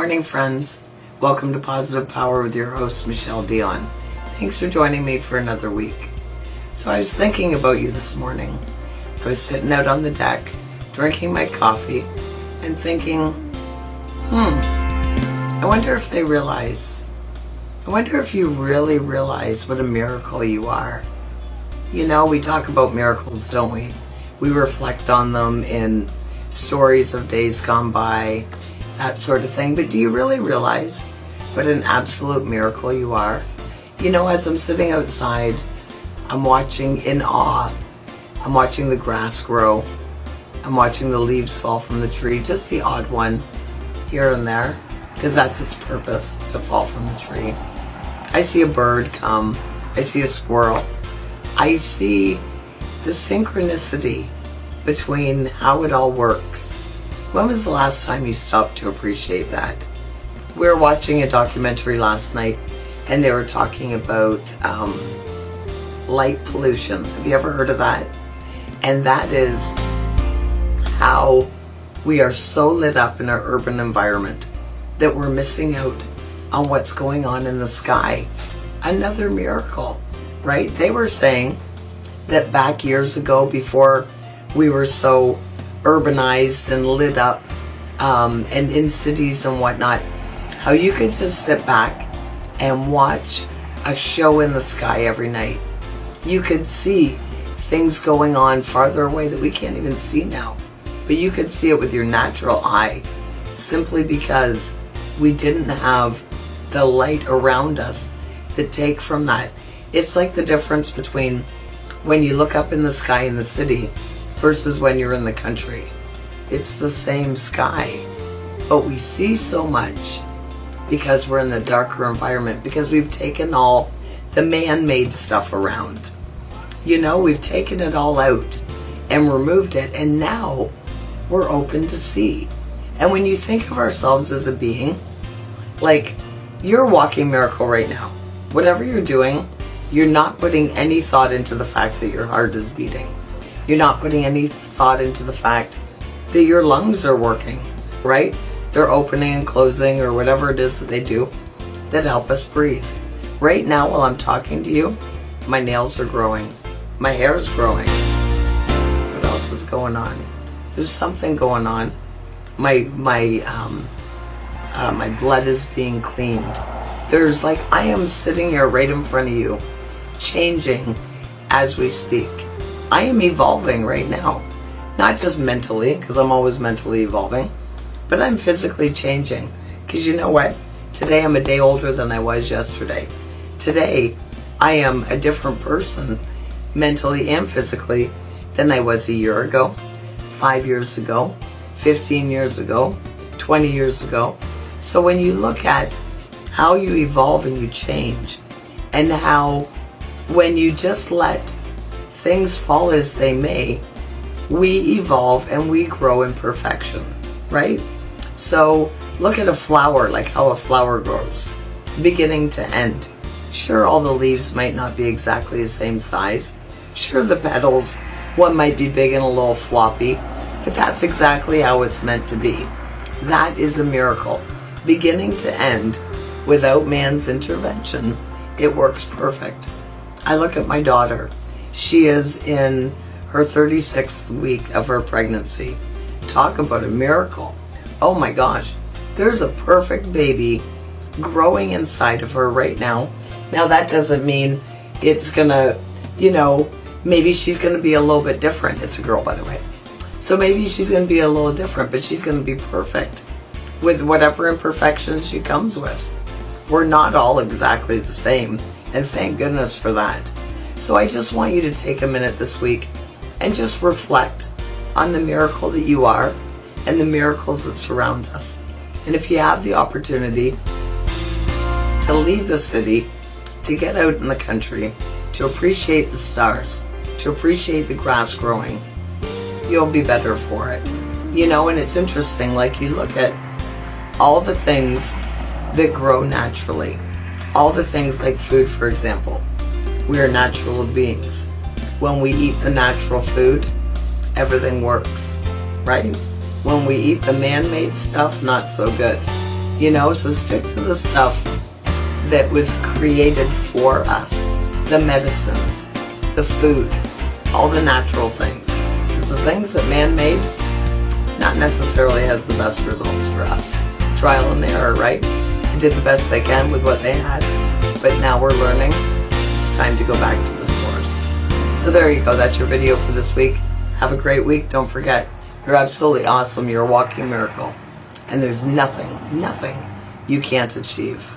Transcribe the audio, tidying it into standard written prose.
morning, friends. Welcome to Positive Power with your host, Michele, Dionne. Thanks for joining me for another week. So I was thinking about you this morning. I was sitting out on the deck, drinking my coffee, and thinking, I wonder if they realize, I wonder if you really realize what a miracle you are. You know, we talk about miracles, don't we? We reflect on them in stories of days gone by, that sort of thing. But do you really realize what an absolute miracle you are? You know, as I'm sitting outside, I'm watching in awe. I'm watching the grass grow. I'm watching the leaves fall from the tree, just the odd one here and there, because that's its purpose, to fall from the tree. I see a bird come. I see a squirrel. I see the synchronicity between how it all works. When was the last time you stopped to appreciate that? We were watching a documentary last night, and they were talking about light pollution. Have you ever heard of that? And that is how we are so lit up in our urban environment that we're missing out on what's going on in the sky. Another miracle, right? They were saying that back years ago, before we were so urbanized and lit up and in cities and whatnot, how you could just sit back and watch a show in the sky every night. You could see things going on farther away that we can't even see now, but you could see it with your natural eye, simply because we didn't have the light around us that take from that. It's like the difference between when you look up in the sky in the city versus when you're in the country. It's the same sky, but we see so much because we're in the darker environment, because we've taken all the man-made stuff around. You know, we've taken it all out and removed it, and now we're open to see. And when you think of ourselves as a being, like, you're a walking miracle right now. Whatever you're doing, you're not putting any thought into the fact that your heart is beating. You're not putting any thought into the fact that your lungs are working, right? They're opening and closing, or whatever it is that they do that help us breathe. Right now, while I'm talking to you, my nails are growing. My hair is growing. What else is going on? There's something going on. My blood is being cleaned. There's like, I am sitting here right in front of you, changing as we speak. I am evolving right now, not just mentally, because I'm always mentally evolving, but I'm physically changing. Because you know what? Today I'm a day older than I was yesterday. Today I am a different person, mentally and physically, than I was a year ago, 5 years ago, 15 years ago, 20 years ago. So when you look at how you evolve and you change, and how when you just let things fall as they may, we evolve and we grow in perfection, right? So look at a flower, like how a flower grows, beginning to end. Sure, all the leaves might not be exactly the same size. Sure, the petals, one might be big and a little floppy, but that's exactly how it's meant to be. That is a miracle. Beginning to end, without man's intervention, it works perfect. I look at my daughter. She is in her 36th week of her pregnancy. Talk about a miracle. Oh my gosh, there's a perfect baby growing inside of her right now. Now that doesn't mean it's gonna, maybe she's gonna be a little bit different. It's a girl, by the way. So maybe she's gonna be a little different, but she's gonna be perfect with whatever imperfections she comes with. We're not all exactly the same, and thank goodness for that. So I just want you to take a minute this week and just reflect on the miracle that you are and the miracles that surround us. And if you have the opportunity to leave the city, to get out in the country, to appreciate the stars, to appreciate the grass growing, you'll be better for it. And it's interesting, like you look at all the things that grow naturally, all the things like food, for example. We are natural beings. When we eat the natural food, everything works, right? When we eat the man-made stuff, not so good. So stick to the stuff that was created for us. The medicines, the food, all the natural things. Because the things that man made, not necessarily has the best results for us. Trial and error, right? They did the best they can with what they had, but now we're learning. It's time to go back to the source. So there you go. That's your video for this week. Have a great week. Don't forget, you're absolutely awesome. You're a walking miracle. And there's nothing you can't achieve.